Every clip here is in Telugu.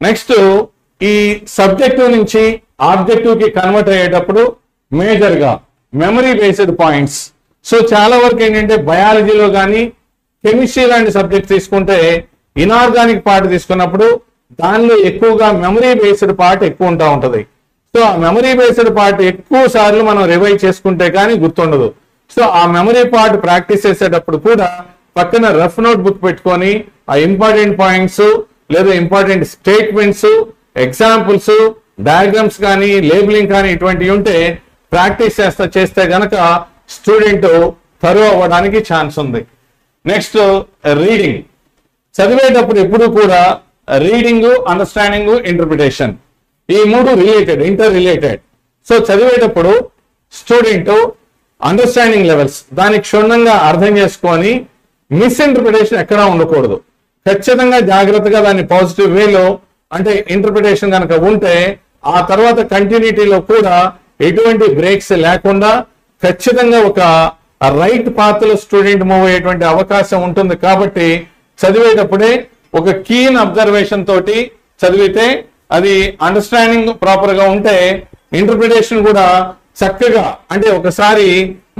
నెక్స్ట్ ఈ సబ్జెక్టివ్ నుంచి ఆబ్జెక్టివ్ కి కన్వర్ట్ అయ్యేటప్పుడు మేజర్ గా మెమరీ బేస్డ్ పాయింట్స్. సో చాలా వరకు ఏంటంటే బయాలజీలో కానీ కెమిస్ట్రీ లాంటి సబ్జెక్ట్ తీసుకుంటే ఇనార్గానిక్ పార్ట్ తీసుకున్నప్పుడు దానిలో ఎక్కువగా మెమరీ బేస్డ్ పార్ట్ ఎక్కువ ఉంటది. సో ఆ మెమరీ బేస్డ్ పార్ట్ ఎక్కువ సార్లు మనం రివైజ్ చేసుకుంటే కానీ గుర్తుండదు. సో ఆ మెమరీ పార్ట్ ప్రాక్టీస్ చేసేటప్పుడు కూడా పక్కన రఫ్ నోట్ బుక్ పెట్టుకొని ఆ ఇంపార్టెంట్ పాయింట్స్ లేదా ఇంపార్టెంట్ స్టేట్మెంట్స్, ఎగ్జాంపుల్స్, డయాగ్రామ్స్ కానీ లేబులింగ్ కానీ ఇటువంటివి ఉంటే ప్రాక్టీస్ చేస్తే గనక స్టూడెంట్ థరో అవ్వడానికి ఛాన్స్ ఉంది. Next reading. చదివేటప్పుడు ఎప్పుడు కూడా రీడింగ్, అండర్స్టాండింగ్, ఇంటర్ప్రిటేషన్ ఈ మూడు ఇంటర్ రిలేటెడ్. సో చదివేటప్పుడు స్టూడెంట్ అండర్స్టాండింగ్ లెవెల్స్ దాన్ని క్షుణ్ణంగా అర్థం చేసుకొని మిస్ఇంటర్ప్రిటేషన్ ఎక్కడా ఉండకూడదు. ఖచ్చితంగా జాగ్రత్తగా దాన్ని పాజిటివ్ వేలో అంటే ఇంటర్ప్రిటేషన్ కనుక ఉంటే ఆ తర్వాత కంటిన్యూటీలో కూడా ఎటువంటి బ్రేక్స్ లేకుండా ఖచ్చితంగా ఒక రైట్ పాత్ లో స్టూడెంట్ మూవ్ అయ్యేటువంటి అవకాశం ఉంటుంది. కాబట్టి చదివేటప్పుడే ఒక కీన్ అబ్జర్వేషన్ తోటి చదివితే అది అండర్స్టాండింగ్ ప్రాపర్ గా ఉంటే ఇంటర్ప్రిటేషన్ కూడా చక్కగా అంటే ఒకసారి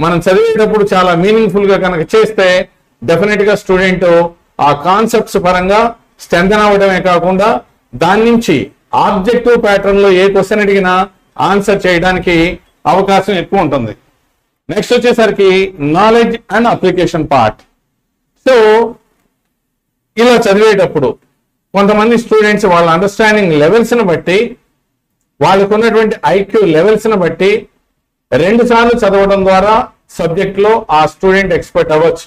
మనం చదివేటప్పుడు చాలా మీనింగ్ఫుల్ గా కనుక చేస్తే డెఫినెట్ గా స్టూడెంట్ ఆ కాన్సెప్ట్స్ పరంగా స్ట్రెంథెన్ అవ్వడమే కాకుండా దాని నుంచి ఆబ్జెక్టివ్ ప్యాటర్న్ లో ఏ క్వశ్చన్ అడిగినా ఆన్సర్ చేయడానికి అవకాశం ఎక్కువ ఉంటుంది. నెక్స్ట్ వచ్చేసరికి knowledge and application part. So ఇలా చదివేటప్పుడు కొంతమంది స్టూడెంట్స్ వాళ్ళ అండర్స్టాండింగ్ లెవెల్స్ ని బట్టి వాళ్ళకు ఉన్నటువంటి ఐక్యూ లెవెల్స్ ని బట్టి 2 సార్లు చదవడం ద్వారా సబ్జెక్ట్ లో ఆ స్టూడెంట్ ఎక్స్పర్ట్ అవ్వచ్చు.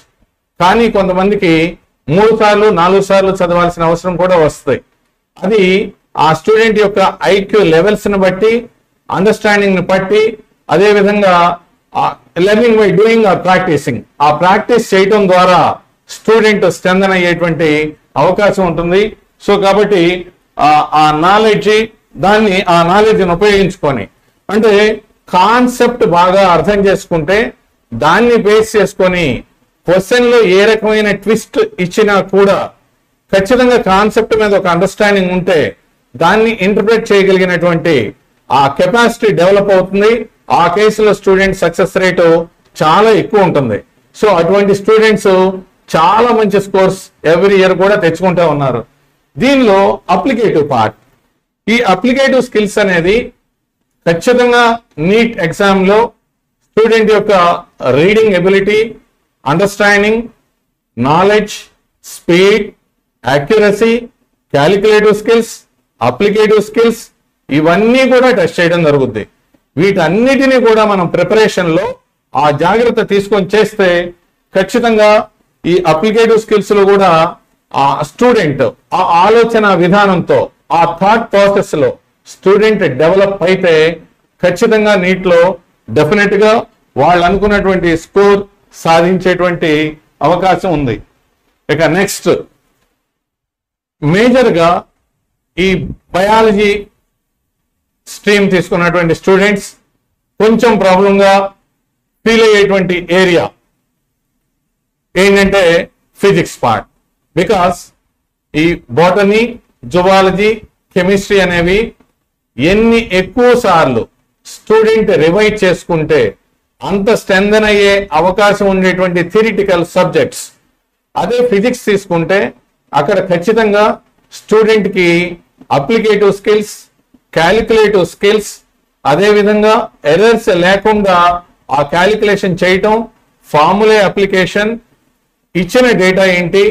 కానీ కొంతమందికి 3 సార్లు 4 సార్లు చదవాల్సిన అవసరం కూడా వస్తుంది. అది ఆ స్టూడెంట్ యొక్క ఐక్యూ లెవెల్స్ ని బట్టి, అండర్స్టాండింగ్ ని బట్టి, అదే విధంగా learning by doing or practicing ఆ ప్రాక్టీస్ చేయటం ద్వారా స్టూడెంట్ స్ట్రెంథెన్ అయ్యేటువంటి అవకాశం ఉంటుంది. సో కాబట్టి ఆ నాలెడ్జ్ని ఉపయోగించుకొని అంటే కాన్సెప్ట్ బాగా అర్థం చేసుకుంటే దాన్ని బేస్ చేసుకొని క్వశ్చన్ లో ఏ రకమైన ట్విస్ట్ ఇచ్చినా కూడా ఖచ్చితంగా కాన్సెప్ట్ మీద ఒక అండర్స్టాండింగ్ ఉంటే దాన్ని ఇంటర్ప్రెట్ చేయగలిగినటువంటి ఆ కెపాసిటీ డెవలప్ అవుతుంది. ఆ కేసులో స్టూడెంట్ సక్సెస్ రేటు చాలా ఎక్కువ ఉంటుంది. సో అటువంటి స్టూడెంట్స్ చాలా మంచి స్కోర్స్ ఎవ్రీ ఇయర్ కూడా తెచ్చుకుంటూ ఉన్నారు. దీనిలో అప్లికేటివ్ పార్ట్, ఈ అప్లికేటివ్ స్కిల్స్ అనేది ఖచ్చితంగా నీట్ ఎగ్జామ్ లో స్టూడెంట్ యొక్క reading ability, understanding, knowledge, speed, accuracy, calculative skills, applicative skills ఇవన్నీ కూడా టెస్ట్ చేయడం జరుగుద్ది. వీటన్నిటినీ కూడా మనం ప్రిపరేషన్ లో ఆ జాగ్రత్త తీసుకొని చేస్తే ఖచ్చితంగా ఈ అప్లికేటివ్ స్కిల్స్ లో కూడా ఆ స్టూడెంట్ ఆ ఆలోచన విధానంతో ఆ థాట్ ప్రాసెస్ లో స్టూడెంట్ డెవలప్ అయితే ఖచ్చితంగా నీట్లో డెఫినెట్ గా వాళ్ళు అనుకున్నటువంటి స్కోర్ సాధించేటువంటి అవకాశం ఉంది. ఇక నెక్స్ట్ మేజర్ గా ఈ బయాలజీ స్ట్రీమ్ తీసుకున్నటువంటి స్టూడెంట్స్ కొంచెం ప్రాబ్లం గా ఫీల్ అయ్యేటువంటి ఏరియా ఏంటంటే ఫిజిక్స్ పార్ట్. బికాస్ ఈ బోటనీ, జువాలజీ, కెమిస్ట్రీ అనేవి ఎన్ని ఎక్కువ సార్లు స్టూడెంట్ రివైజ్ చేసుకుంటే అంత స్ట్రెంథెన్ అయ్యే అవకాశం ఉండేటువంటి థియరిటికల్ సబ్జెక్ట్స్. అదే ఫిజిక్స్ తీసుకుంటే అక్కడ ఖచ్చితంగా స్టూడెంట్ కి అప్లికేటివ్ స్కిల్స్, క్యాలిక్యులేటివ్ స్కిల్స్, అదే విధంగా ఎర్రర్స్ లేకుండా ఆ క్యాలిక్యులేషన్ చేయటం, ఫార్ములా అప్లికేషన్, ఇచ్చిన డేటా ఏంటి,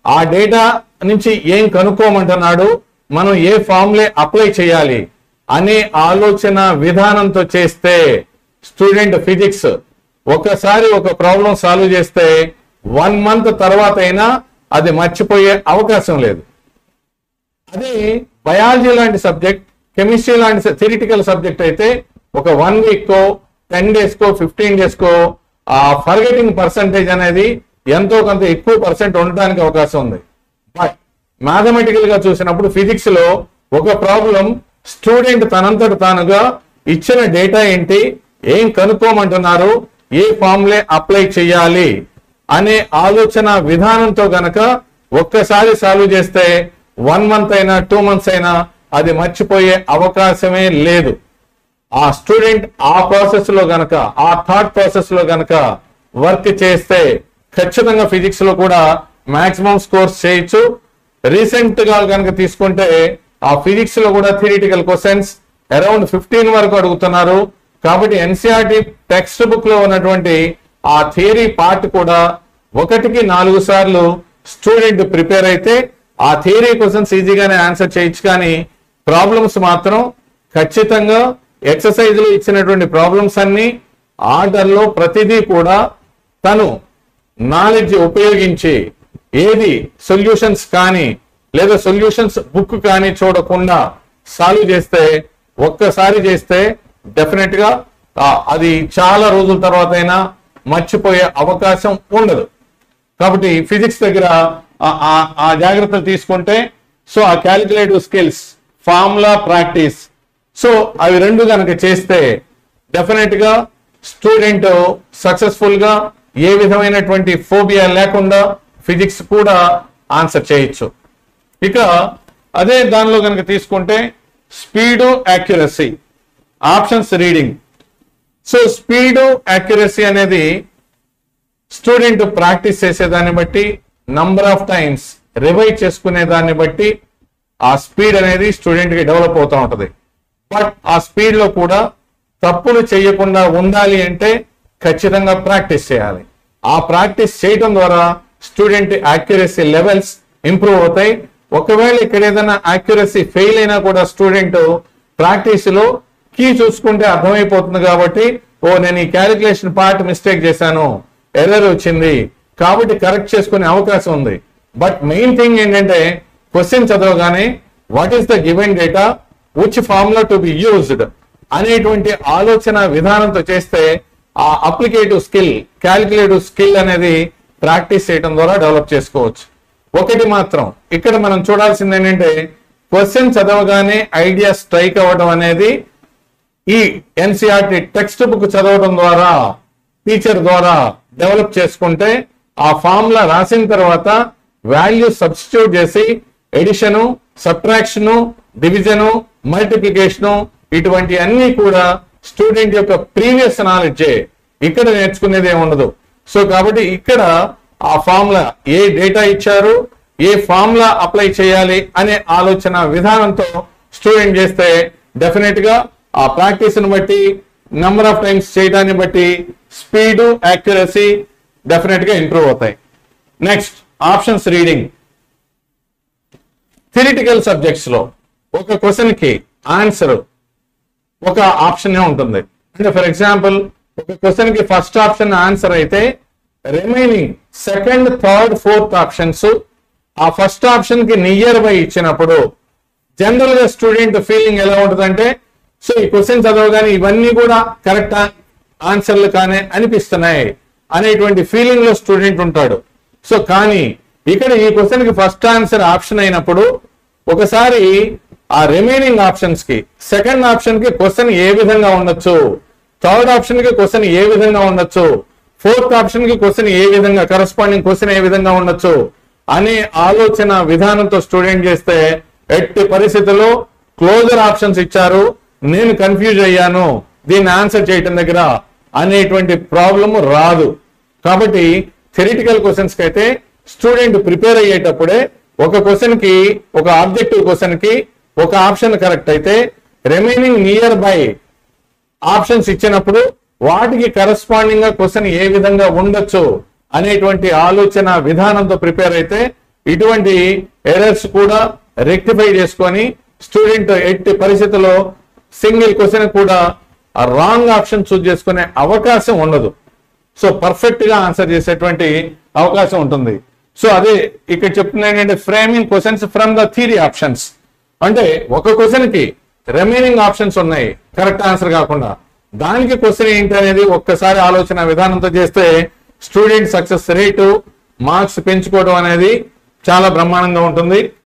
ఆ డేటా నుంచి ఏం కనుక్కోమంటున్నాడు, మనం ఏ ఫార్ములా అప్లై చేయాలి అనే ఆలోచన విధానంతో చేస్తే స్టూడెంట్ ఫిజిక్స్ ఒకసారి ఒక ప్రాబ్లం సాల్వ్ చేస్తే 1 మంత్ తర్వాత అయినా అది మర్చిపోయే అవకాశం లేదు. అదే బయాలజీ లాంటి సబ్జెక్ట్, కెమిస్ట్రీ లాంటి థియరిటికల్ సబ్జెక్ట్ అయితే ఒక 1 వీక్ కో 10 డేస్ కో 15 డేస్ కో ఆ ఫర్గెటింగ్ పర్సంటేజ్ అనేది ఎంతో కొంత ఎక్కువ పర్సెంట్ ఉండడానికి అవకాశం ఉంది. బట్ మ్యాథమెటికల్ గా చూసినప్పుడు ఫిజిక్స్ లో ఒక ప్రాబ్లం స్టూడెంట్ తనంతట తానుగా ఇచ్చిన డేటా ఏంటి, ఏం కనుక్కోమంటున్నారు, ఏ ఫార్ములా అప్లై చేయాలి అనే ఆలోచన విధానంతో గనక ఒక్కసారి సాల్వ్ చేస్తే 1 month అయినా 2 months అయినా అది మర్చిపోయే అవకాశమే లేదు. ఆ స్టూడెంట్ ఆ ప్రాసెస్ లో గనక, ఆ థాట్ ప్రాసెస్ లో గనక వర్క్ చేస్తే ఖచ్చితంగా ఫిజిక్స్ లో కూడా మాక్సిమం స్కోర్స్ చేయొచ్చు. రీసెంట్ గా కనుక తీసుకుంటే ఆ ఫిజిక్స్ లో కూడా థియరిటికల్ క్వశ్చన్స్ అరౌండ్ 15 వరకు అడుగుతున్నారు. కాబట్టి ఎన్సీఆర్టీ టెక్స్ట్ బుక్ లో ఉన్నటువంటి ఆ థియరీ పార్ట్ కూడా 1కి 4 సార్లు స్టూడెంట్ ప్రిపేర్ అయితే ఆ థియరీ క్వశ్చన్స్ ఈజీగానే ఆన్సర్ చేయొచ్చు. కానీ ప్రాబ్లమ్స్ మాత్రం ఖచ్చితంగా ఎక్సర్సైజ్ లో ఇచ్చినటువంటి ప్రాబ్లమ్స్ అన్ని ఆర్డర్ లో ప్రతిదీ కూడా తను నాలెడ్జ్ ఉపయోగించి ఏది సొల్యూషన్స్ కానీ లేదా సొల్యూషన్స్ బుక్ కానీ చూడకుండా సాల్వ్ చేస్తే, ఒక్కసారి చేస్తే డెఫినెట్ గా అది చాలా రోజుల తర్వాత అయినా మర్చిపోయే అవకాశం ఉండదు. కాబట్టి ఫిజిక్స్ దగ్గర ఆ జాగ్రత్తలు తీసుకుంటే సో ఆ calculative skills, formula practice, so అవి రెండు కనుక చేస్తే డెఫినెట్ గా స్టూడెంట్ సక్సెస్ఫుల్ గా ఏ విధమైనటువంటి ఫోబియా లేకుండా ఫిజిక్స్ కూడా ఆన్సర్ చేయొచ్చు. ఇక అదే దానిలో కనుక తీసుకుంటే speed, accuracy, options reading. So speed, accuracy అనేది స్టూడెంట్ ప్రాక్టీస్ చేసేదాన్ని బట్టి, నంబర్ ఆఫ్ టైమ్స్ రివైజ్ చేసుకునే దాన్ని బట్టి ఆ స్పీడ్ అనేది స్టూడెంట్ కి డెవలప్ అవుతూ ఉంటది. బట్ ఆ స్పీడ్ లో కూడా తప్పులు చేయకుండా ఉండాలి అంటే ఖచ్చితంగా ప్రాక్టీస్ చేయాలి. ఆ ప్రాక్టీస్ చేయడం ద్వారా స్టూడెంట్ యాక్యురసీ లెవెల్స్ ఇంప్రూవ్ అవుతాయి. ఒకవేళ ఇక్కడ ఏదైనా యాక్యురసీ ఫెయిల్ అయినా కూడా స్టూడెంట్ ప్రాక్టీస్ లో కీ చూసుకుంటే అర్థమైపోతుంది. కాబట్టి నేను ఈ క్యాలిక్యులేషన్ పార్ట్ మిస్టేక్ చేశాను, ఎర్రర్ వచ్చింది కాబట్టి కరెక్ట్ చేసుకునే అవకాశం ఉంది. బట్ మెయిన్ థింగ్ ఏంటంటే క్వశ్చన్ చదవగానే what is the given data, which formula to be used అనేటువంటి ఆలోచన విధానంతో చేస్తే ఆ అప్లికేటివ్ స్కిల్, క్యాలిక్యులేటివ్ స్కిల్ అనేది ప్రాక్టీస్ చేయడం ద్వారా డెవలప్ చేసుకోవచ్చు. ఒకటి మాత్రం ఇక్కడ మనం చూడాల్సింది ఏంటంటే క్వశ్చన్ చదవగానే ఐడియా స్ట్రైక్ అవ్వడం అనేది ఈ ఎన్సీఆర్టీ టెక్స్ట్ బుక్ చదవడం ద్వారా, టీచర్ ద్వారా డెవలప్ చేసుకుంటే ఆ ఫార్ములా రాసిన తర్వాత వాల్యూ సబ్స్టిట్యూట్ చేసి ఎడిషను, సబ్ట్రాక్షను, డివిజను, మల్టిప్లికేషను ఇటువంటి అన్ని కూడా స్టూడెంట్ యొక్క ప్రీవియస్ నాలెడ్జే, ఇక్కడ నేర్చుకునేది ఏమి ఉండదు. సో కాబట్టి ఇక్కడ ఆ ఫార్ములా ఏ డేటా ఇచ్చారు, ఏ ఫార్ములా అప్లై చేయాలి అనే ఆలోచన విధానంతో స్టూడెంట్ చేస్తే డెఫినెట్ గా ఆ ప్రాక్టీస్ ని బట్టి, నెంబర్ ఆఫ్ టైమ్స్ చేయడాన్ని బట్టి స్పీడ్, యాక్యురసీ డెఫినెట్ గా ఇంప్రూవ్ అవుతాయి. Next options reading. Theoretical subjects లో ఒక క్వశ్చన్ కి ఆన్సర్ ఒక ఆప్షన్ ఉంటుంది. అంటే ఫర్ ఎగ్జాంపుల్ ఒక క్వశ్చన్ కి ఫస్ట్ ఆప్షన్ ఆన్సర్ అయితే remaining second, third, fourth options ఆ ఫస్ట్ ఆప్షన్ కి నియర్ బై ఇచ్చినప్పుడు జనరల్ గా స్టూడెంట్ ఫీలింగ్ ఎలా ఉంటుందంటే సో ఈ క్వశ్చన్ చదవగానే ఇవన్నీ కూడా కరెక్ట్ ఆన్సర్లు కానీ అనిపిస్తున్నాయి అనేటువంటి ఫీలింగ్ లో స్టూడెంట్ ఉంటాడు. సో కానీ ఇక్కడ ఈ క్వశ్చన్ కి ఫస్ట్ ఆన్సర్ ఆప్షన్ అయినప్పుడు ఒకసారి ఆ రిమైనింగ్ ఆప్షన్స్ కి సెకండ్ ఆప్షన్ కి క్వశ్చన్ ఏ విధంగా ఉండొచ్చు, థర్డ్ ఆప్షన్ కి క్వశ్చన్ ఏ విధంగా ఉండొచ్చు, ఫోర్త్ ఆప్షన్ కి క్వశ్చన్ ఏ విధంగా, కరస్పాండింగ్ క్వశ్చన్ ఏ విధంగా ఉండొచ్చు అనే ఆలోచన విధానంతో స్టూడెంట్ చేస్తే ఎట్టి పరిస్థితుల్లో క్లోజర్ ఆప్షన్స్ ఇచ్చారు, నేను కన్ఫ్యూజ్ అయ్యాను దీన్ని ఆన్సర్ చేయటం దగ్గర అనేటువంటి ప్రాబ్లం రాదు. కాబట్టి థియరిటికల్ క్వశ్చన్స్ కి అయితే స్టూడెంట్ ప్రిపేర్ అయ్యేటప్పుడే ఒక క్వశ్చన్ కి, ఒక ఆబ్జెక్టివ్ క్వశ్చన్ కి ఒక ఆప్షన్ కరెక్ట్ అయితే రిమైనింగ్ నియర్ బై ఆప్షన్స్ ఇచ్చినప్పుడు వాటికి కరస్పాండింగ్ గా క్వశ్చన్ ఏ విధంగా ఉండొచ్చు అనేటువంటి ఆలోచన విధానంతో ప్రిపేర్ అయితే ఇటువంటి ఎర్రర్స్ కూడా రెక్టిఫై చేసుకొని స్టూడెంట్ ఎట్టి పరిస్థితుల్లో సింగిల్ క్వశ్చన్ కూడా రాంగ్ ఆప్షన్ చూస్ చేసుకునే అవకాశం ఉండదు. సో పర్ఫెక్ట్ గా ఆన్సర్ చేసేటువంటి అవకాశం ఉంటుంది. సో అదే ఇక్కడ చెప్తుంది ఏంటంటే framing questions from the theory options. అంటే ఒక క్వశ్చన్ కి రిమైనింగ్ ఆప్షన్స్ ఉన్నాయి కరెక్ట్ ఆన్సర్ కాకుండా, దానికి క్వశ్చన్ ఏంటి అనేది ఒక్కసారి ఆలోచన విధానంతో చేస్తే స్టూడెంట్ సక్సెస్ రేటు, మార్క్స్ పెంచుకోవడం అనేది చాలా బ్రహ్మాండంగా ఉంటుంది.